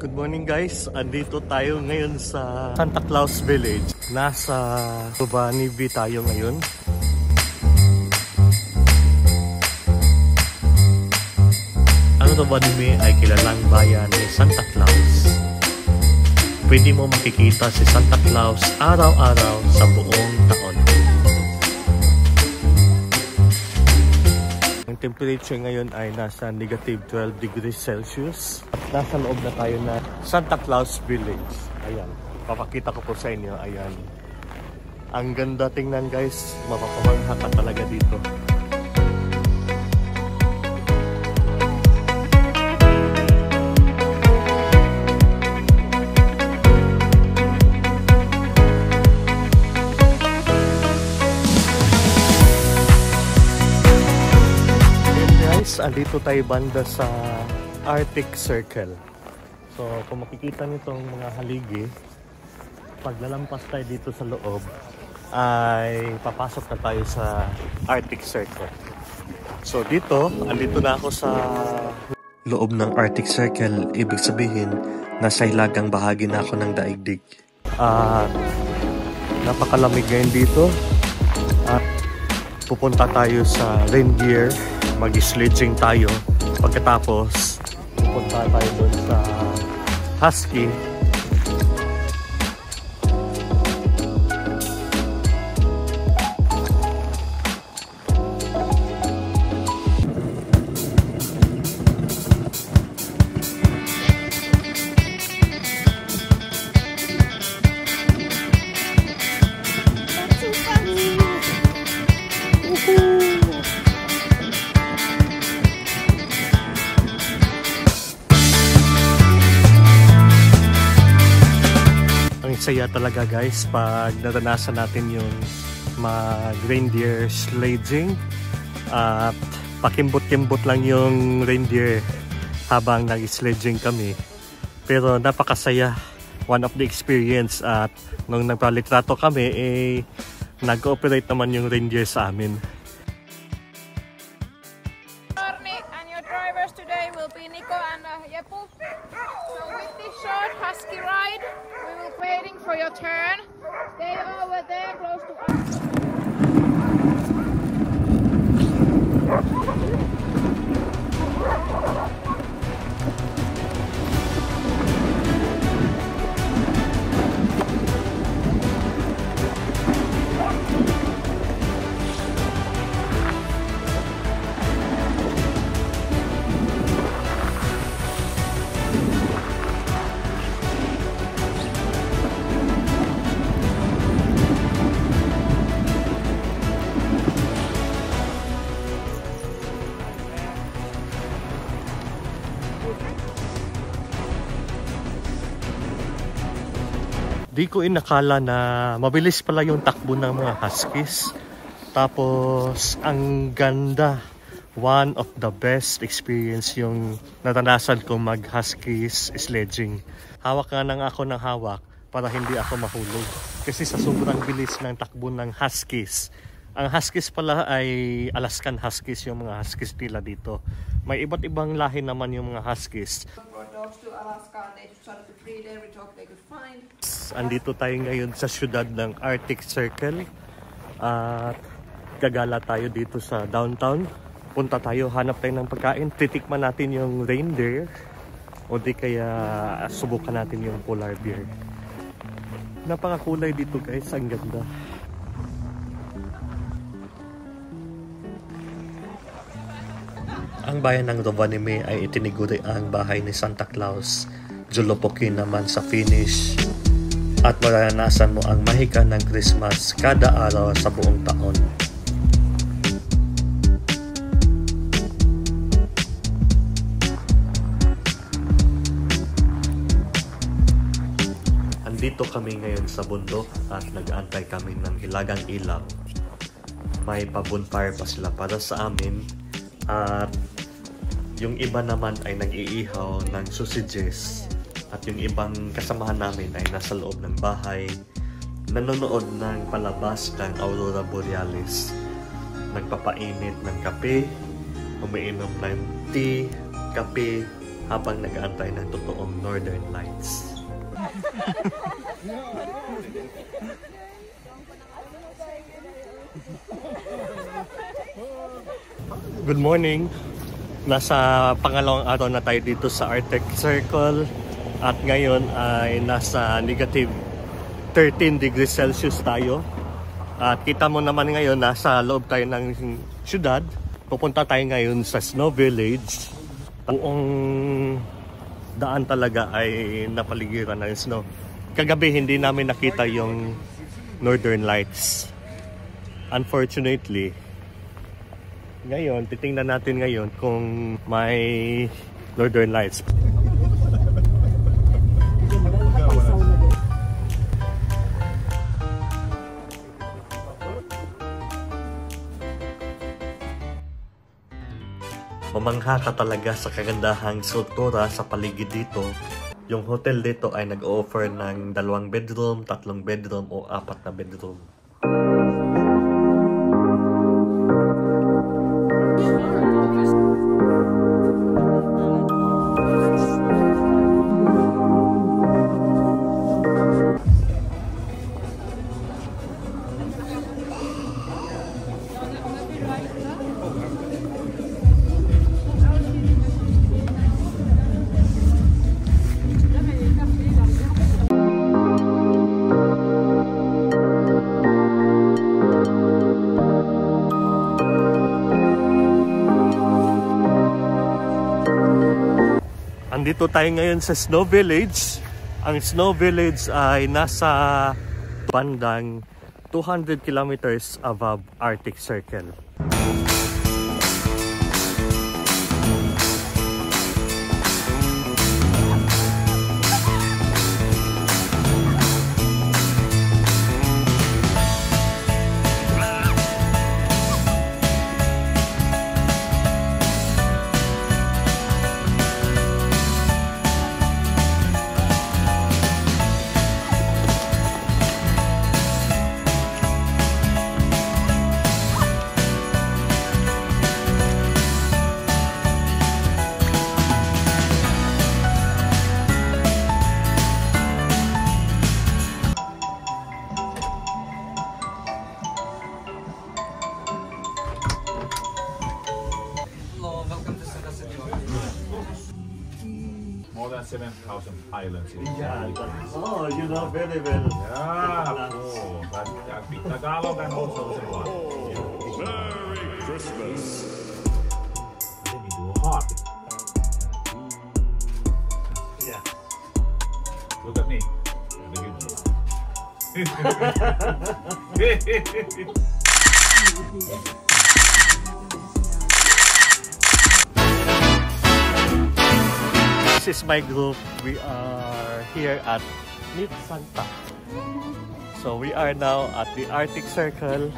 Good morning guys, andito tayo ngayon sa Santa Claus Village. Nasa Tubanivi tayo ngayon. Ang Tubanivi ay kilalang bayan ni Santa Claus. Pwede mo makikita si Santa Claus araw-araw sa buong taon. Ang temperature ngayon ay nasa negative 12 degrees Celsius. At nasa loob na tayo na Santa Claus Village. Ayan, papakita ko po sa inyo. Ayan, ang ganda tingnan guys, mapapamangha ka talaga dito. Andito tayo banda sa Arctic Circle. So kung makikita nitong mga haligi, pag lalampas tayo dito sa loob ay papasok na tayo sa Arctic Circle. So dito, andito na ako sa loob ng Arctic Circle. Ibig sabihin, nasa hilagang bahagi na ako ng daigdig. Napakalamig ngayon dito. Pupunta tayo sa reindeer, mag-sledging tayo. Pagkatapos, pupunta tayo doon sa Husky. Saya talaga guys pag naranasan natin yung mag-reindeer sledging at pakimbot-kimbot lang yung reindeer habang nag-sledging kami, pero napakasaya, one of the experience. At nung nagpalitrato kami nag-ooperate naman yung reindeer sa amin. And your drivers today will be Nico and Jepu. So with this short husky ride, we will be waiting for your turn. Stay over there close to us. Di ko inakala na mabilis pala yung takbo ng mga huskies. Tapos ang ganda, one of the best experience yung naranasan ko mag huskies sledging. Hawak nga nang ako ng hawak para hindi ako mahulog kasi sa sobrang bilis ng takbo ng huskies. Ang huskies pala ay Alaskan huskies, yung mga huskies nila dito. May iba't ibang lahi naman yung mga huskies. Andito tayo ngayon sa syudad ng Arctic Circle at gagala tayo dito sa downtown. Punta tayo, hanap tayo ng pagkain, titikman natin yung reindeer o di kaya subukan natin yung polar bear. Napakakulay dito guys, ang ganda. Ang bayan ng Rovaniemi ay itiniguri ang bahay ni Santa Claus. Jolopuki naman sa Finnish. At maranasan mo ang mahika ng Christmas kada araw sa buong taon. Andito kami ngayon sa bundok at nag-aantay kami ng hilagang ilaw. May pa-bonfire pa sila para sa amin. At yung iba naman ay nag-iihaw ng sausages. At yung ibang kasamahan namin ay nasa loob ng bahay, nanonood ng palabas ng Aurora Borealis. Nagpapainit ng kape, umiinom ng tea, kape, habang nag-aantay ng totoong Northern Lights. Good morning! Nasa pangalawang araw na tayo dito sa Arctic Circle at ngayon ay nasa negative 13 degrees Celsius tayo. At kita mo naman ngayon nasa loob tayo ng syudad. Pupunta tayo ngayon sa Snow Village. Buong daan talaga ay napaligiran ng snow. Kagabi hindi namin nakita yung Northern Lights. Unfortunately, ngayon, titingnan natin ngayon kung may Northern Lights. Mamangha ka talaga sa kagandahang struktura sa paligid dito. Yung hotel dito ay nag-offer ng 2 bedroom, 3 bedroom o 4 na bedroom. Andito tayo ngayon sa Snow Village. Ang Snow Village ay nasa bandang 200 kilometers above Arctic Circle. More than 7,000 islands in Oh, you know very well. Yeah, oh, that big Tagalog and also Cebuano. Merry Christmas. Then you do hot. Yeah. Look at me. Look at me. This is my group. We are here at Mid Santa. So we are now at the Arctic Circle.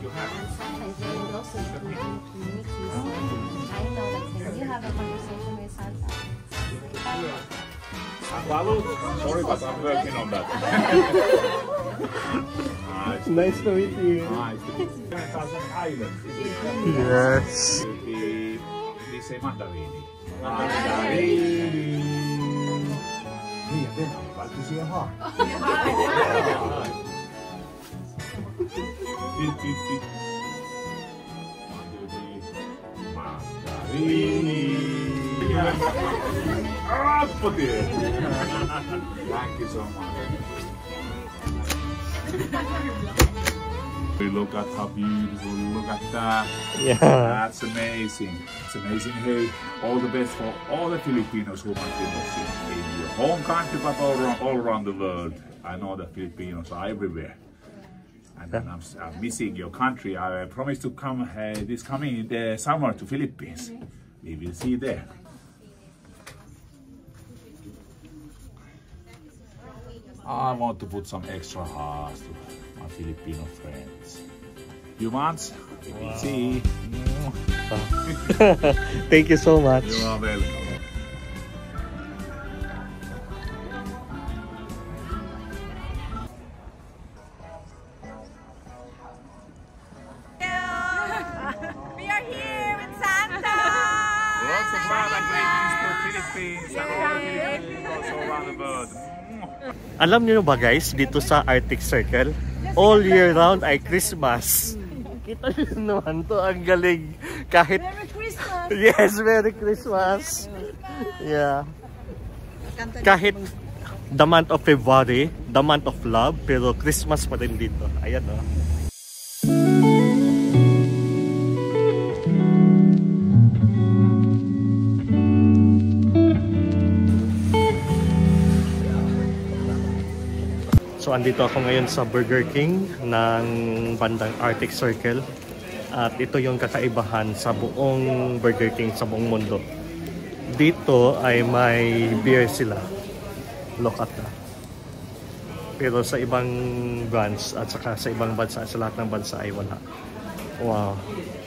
You have Sometimes they will also meet you. I know that you have a conversation with Santa. Paolo? Sorry, but I'm working on that. Nice to meet you. Nice. 7,000 islands. Yes. Di say mandarini. Mandarini. Niin, ja Venäjä vaikka siihen haa. Mandarini. Appotie. Thank you so much. Look at how beautiful, look at that. Yeah. That's amazing. It's amazing. Hey, all the best for all the Filipinos who might be watching in your home country, but all around the world. I know the Filipinos are everywhere. And then I'm missing your country. I promise to come this coming summer to Philippines. We will see there. I want to put some extra hearts to my Filipino friends. Few months, we will see. Thank you so much. You are welcome. We are here with Santa! Lots of fun and great Philippines and all the Filipinos all around the world. Alam niyo ba guys, dito sa Arctic Circle, all year round ay Christmas. Kita niyo naman to, ang galing. Kahit Merry Christmas! yes, Merry Christmas. Yeah. Kahit the month of February, the month of love, pero Christmas pa rin dito. Ayan oh. So andito ako ngayon sa Burger King ng bandang Arctic Circle. At ito yung kakaibahan sa buong Burger King sa buong mundo. Dito ay may beer sila. Look at that. Pero sa ibang branch at saka sa ibang bansa, sa lahat ng bansa ay wala. Wow.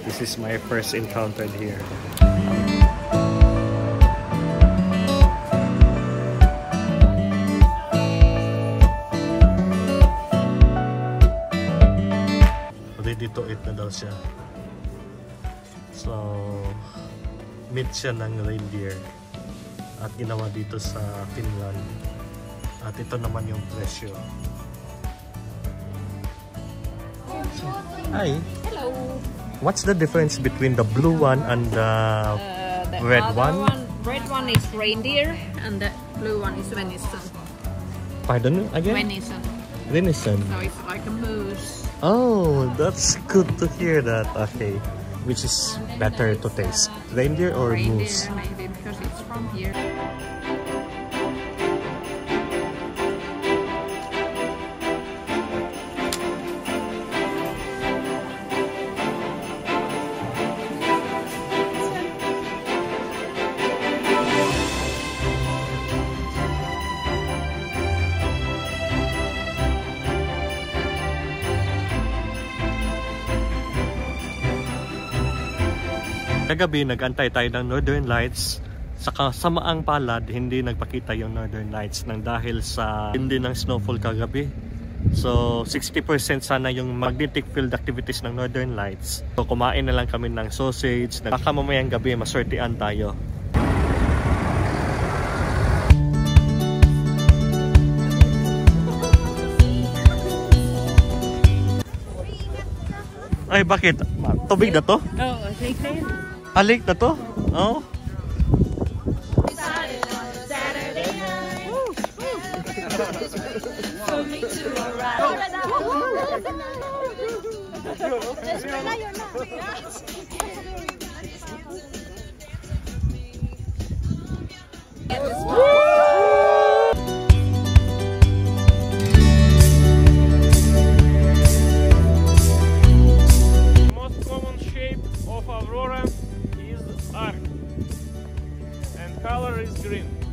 This is my first encounter here. Ready to eat na daw siya. So, meat siya ng reindeer at ginawa dito sa Finland. At ito naman yung presyo. Hi. Hello. What's the difference between the blue one and the red one? Red one is reindeer and the blue one is venison. Pardon again? Venison. Venison. So it's like a moose. Oh, that's good to hear that. Okay. Which is better to taste? Reindeer or moose? Reindeer maybe because it's from here. Kagabi, nag-antay tayo ng Northern Lights. Sa kasamaang palad, hindi nagpakita yung Northern Lights nang dahil sa hindi ng snowfall kagabi. So, 60% sana yung magnetic field activities ng Northern Lights. So, kumain na lang kami ng sausage. Baka mamayang gabi, maswertean tayo. Ay, bakit? Tubig na to? Oh, okay. Alik na to? Oh. Aurora is arc and color is green.